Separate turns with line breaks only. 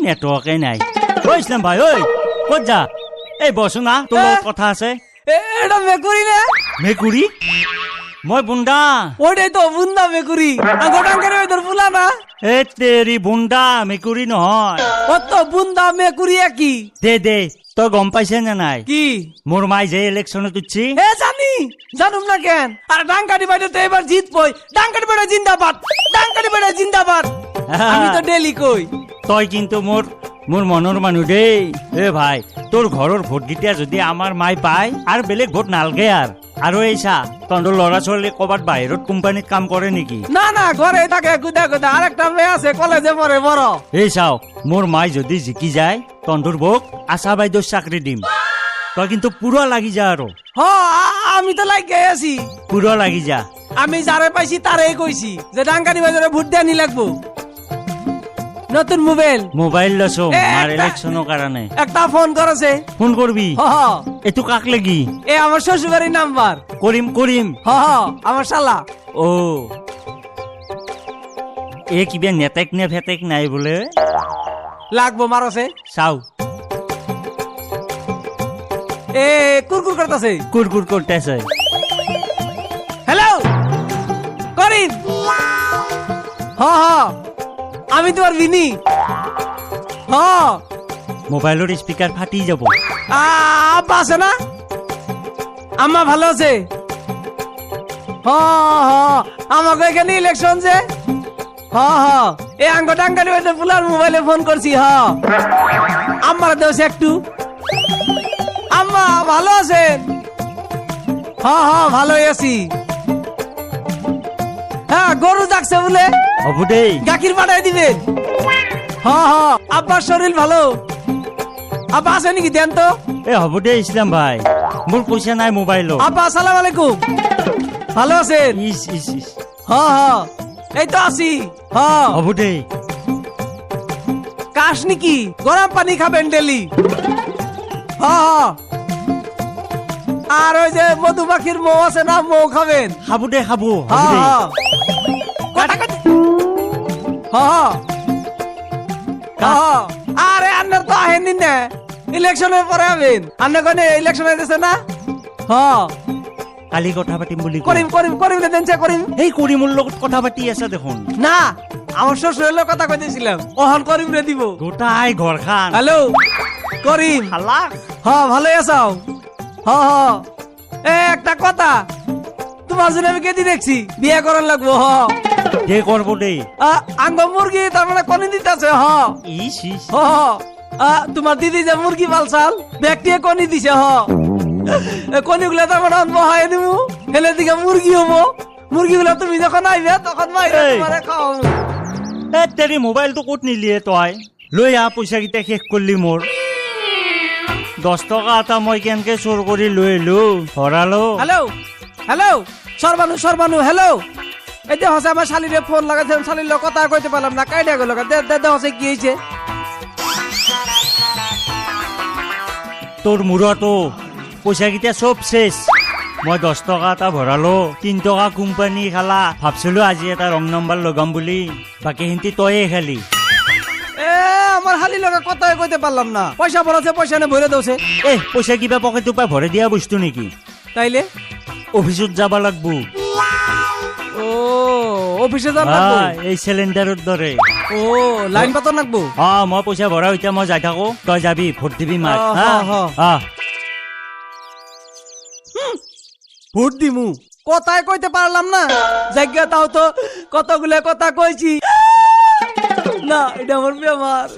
নেটওয়ার্কে নাই। ওই ইসলাম ভাই, ওই ক'ত যা? এই বসো না, তোৰ লগত কথা আছে।
এটা মেকুরি না?
মেকুৰী? মই বুন্দা।
ওটাই তো বুন্দা মেকুরি। গোটাঙ্গারে তোর ফুলা না?
এ তেৰি বুন্দা, মেকুৰী নহয়।
কত বুন্দা মেকুরি একই।
দে তই গম পাইছে নে নাই?
কি?
মোৰ মাই যে ইলেকশ্যনত উঠছি।
এ জানি, জানুম না কেন? আর ডাঙ্গারি বাইরে তো এবার জিত পই। ডাঙ্গারি বাইরে জিন্দাবাদ, ডাঙ্গারি বাইরে জিন্দাবাদ। আমি তো ডেলি কই।
তই কিন্তু মোৰ মনৰ মানুহ দেই। এ ভাই, তোৰ ঘৰৰ ভোটগিটা যদি আমাৰ মাই পায় আৰু বেলেগ ভোট নালগে আৰু এই চা, তহঁতৰ ল'ৰা ছোৱালী ক'ৰবাত বাহিৰত কোম্পানীত কাম কৰে নেকি?
না না, ঘরে থাকে গুদা গুদা। আরেকটা মেয়ে আছে কলেজে পড়ে বড়।
এই চাও, মোৰ মাই যদি জিকি যায় তহঁতৰ বৌক আশা বাইদেউৰ চাকৰি দিম। তই কিন্তু পুৰা লাগি যা আৰু।
আমি তো লাগে আছি।
পুৰা লাগি যা।
আমি যারে পাইছি তারে কইছি যে ডাঙ্গারি বাজারে ভোট দেয়া নি লাগবো। নতুন মোবাইল লছো মার ইলেকশনের কারণে। একটা ফোন করেছে।
ফোন করবি? এতো কাক লাগি?
এ আমার শ্বশুরবাড়ির নাম্বার।
করিম।
আমার শালা।
ও এ কিবা নেটেক নে ফেটেক নাই বলে?
লাগবো মারছে।
চাও
এ কুরকুর করতেছে।
কুরকুর করতেছে।
হ্যালো করিম। আমি তোমার বিনি।
মোবাইলের স্পিকার ফাটি যাব।
আব্বা আছে না? আম্মা ভালো আছে? আমাকে এখানে ইলেকশন যে এই আঙ্গ ডাঙ্গারি ফুলার মোবাইলে ফোন করছি। আম্মার দেওয়া একটু। আম্মা ভালো আছেন? ভালোই আছি। হ্যাঁ, গরু যাচ্ছে বলে গাখির পাঠাই দিবেন। আব্বার শরীর ভালো? আব্বা আছে নাকি দেন তো?
এ হব দে ইসলাম ভাই, মোর পয়সা নাই মোবাইল।
আব্বা আসসালামু আলাইকুম। ভালো আছেন? এই তো আছি।
হব দে।
কাশ নাকি? গরম পানি খাবেন ডেলি। আর ওই যে মধুমাখির মৌ আছে না, মৌ খাবেন।
খাবো দে।
আরে আন্নার তো আহেন না, ইলেকশনের পরে আবেন। আন্না কোনে ইলেকশন হইতেছে না?
কালি কথা পাতিম বুলি
করিম দেনছে করিম।
এই করিমুর লগত কথা পাতি আছে দেখোন।
না, আমার শ্বশুরের কথা কইতেছিলাম। ওহন করিম রে দিব।
গোটাই ঘর খান।
হ্যালো করিম।
খালা
ভালোই আছাও? একটা কথা, তোমার জন্য আমি কেদি দেখছি বিয়ে করার লাগবো।
কে করবো দে?
আঙ্গ মুরগি তার মানে কনি দিতেছে। তোমার দিদি যে মুরগি পালছাল ব্যক্তিয়ে কনি দিছে। কনি গুলা তার মানে বহাই দিব, হেলে দিকে মুরগি হবো। মুরগি গুলা তুমি যখন আইবে তখন
তেরি মোবাইলটো ক'ত নিলিয়ে তই? লৈ আহ, পইচা কেইটা শেষ করলি মোর। 10 টকা এটা মই কেনকে চোর কৰি লৈ এলো হৰালো।
Hello সরবানু hello. এটা হচ্ছে আমার শালিরে ফোন লাগাইছিলাম, শালির লোক কথা কইতে পারলাম না, কাইডা গেল। হচ্ছে কি হয়েছে?
তোর মুরতো পয়সা কেইটা সব শেষ। মই 10 টকা এটা ভৰালো, 3 টকা কোম্পানী খালা। ভাবছিলো আজি এটা ৰং নাম্বাৰ লগাম বুলি, বাকি হিন্তি তয়ে খালি।
আমার হালি লগা কথা কইতে পারলাম না। পয়সা ভরাছে, পয়সা নে ভরে দৌছে।
পয়সা কিবা পকেট পাই ভরে দিয়া বস্তু নেকি?
তাইলে
অফিসত যাব লাগবো।
অফিসে যাব লাগবো?
এই সিলিন্ডারের দরে।
লাইন পাত লাগবো?
মই পয়সা ভরা হইতা মই যাই থাকো, তই যাবি ভোট দিবি মাক।
ভোট দিমু কথাই কইতে পারলাম না। জায়গা তাও তো কতগুলো কথা কইছি না, এটা আমার বেমার।